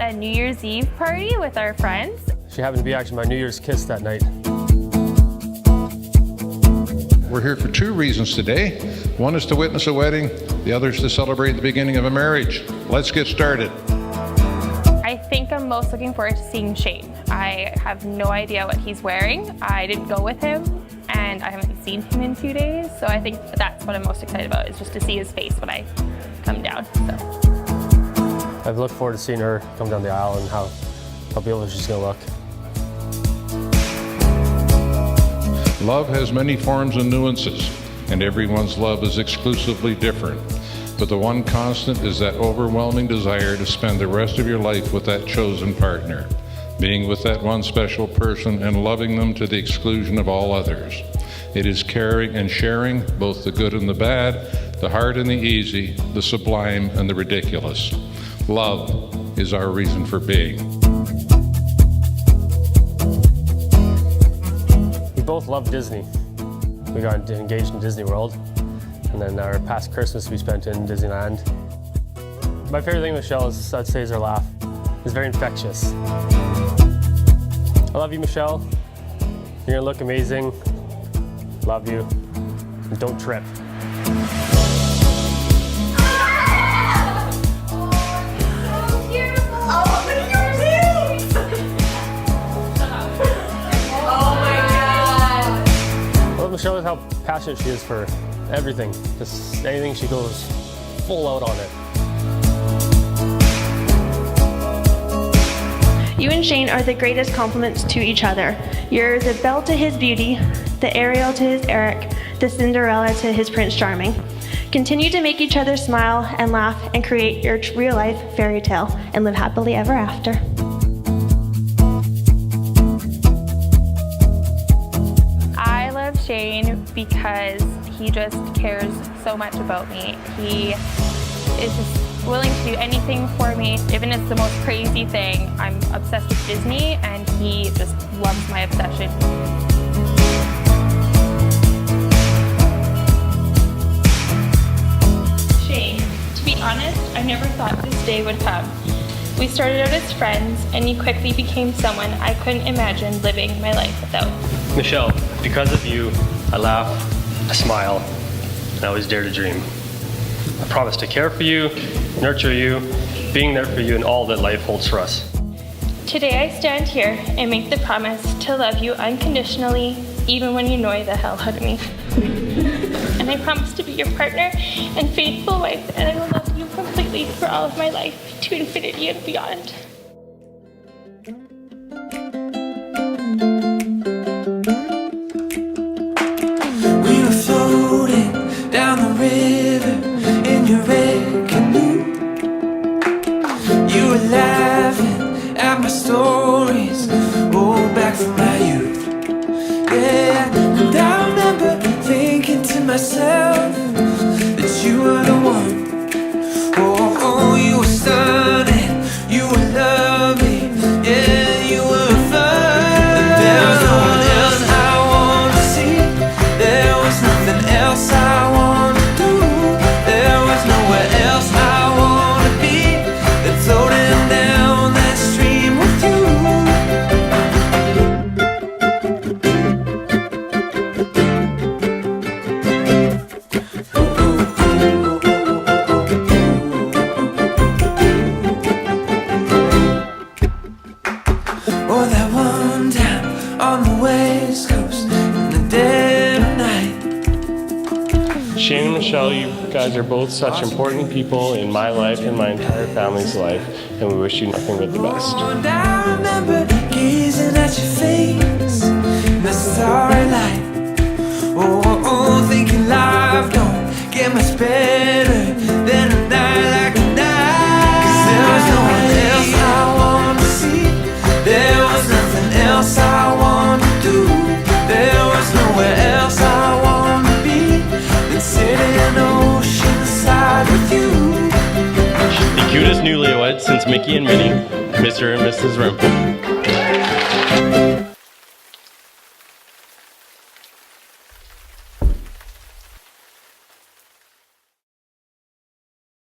a New Year's Eve party with our friends. She happened to be actually my New Year's kiss that night. We're here for two reasons today. One is to witness a wedding, the other is to celebrate the beginning of a marriage. Let's get started. I think I'm most looking forward to seeing Shane. I have no idea what he's wearing. I didn't go with him, and I haven't seen him in 2 days, so I think that's what I'm most excited about, is just to see his face when I come down. So. I've looked forward to seeing her come down the aisle and how beautiful she's going to look. Love has many forms and nuances, and everyone's love is exclusively different. But the one constant is that overwhelming desire to spend the rest of your life with that chosen partner, being with that one special person and loving them to the exclusion of all others. It is caring and sharing both the good and the bad, the hard and the easy, the sublime and the ridiculous. Love is our reason for being. We both love Disney. We got engaged in Disney World, and then our past Christmas we spent in Disneyland. My favorite thing with Michelle is, I'd say, is her laugh. It's very infectious. I love you, Michelle. You're gonna look amazing. Love you. And don't trip. Michelle is how passionate she is for everything. Just anything, she goes full out on it. You and Shane are the greatest compliments to each other. You're the Belle to his Beauty, the Ariel to his Eric, the Cinderella to his Prince Charming. Continue to make each other smile and laugh and create your real life fairy tale and live happily ever after. Shane, because he just cares so much about me. He is just willing to do anything for me, even if it's the most crazy thing. I'm obsessed with Disney, and he just loves my obsession. Shane, to be honest, I never thought this day would come. We started out as friends, and you quickly became someone I couldn't imagine living my life without. Michelle, because of you, I laugh, I smile, and I always dare to dream. I promise to care for you, nurture you, being there for you in all that life holds for us. Today I stand here and make the promise to love you unconditionally, even when you annoy the hell out of me. And I promise to be your partner and faithful wife, and I will love you completely for all of my life, to infinity and beyond. We were floating down the river in your red canoe. You were laughing at my stories, oh, back from my youth. Yeah, and I remember thinking to myself that you were the one. Oh, you were stunning, you were lovely, yeah, you were fun. And there was no one else I wanted to see. There was nothing else I wanted to do. There was nowhere else I wanted to be than floating down that stream with you. Oh, that one time on the West Coast in the dead of night. Shane and Michelle, you guys are both such important people in my life and my entire family's life, and we wish you nothing but the best. Oh, and I remember gazing at your face in the starry light. Oh, thinking life don't get much better than a night like tonight. 'Cause there was no one else I wanted to see. There was nothing else I wanted to do. There was nowhere else I wanted to be than sitting oceanside with you. The cutest newlyweds since Mickey and Minnie, Mr. and Mrs. Rimple.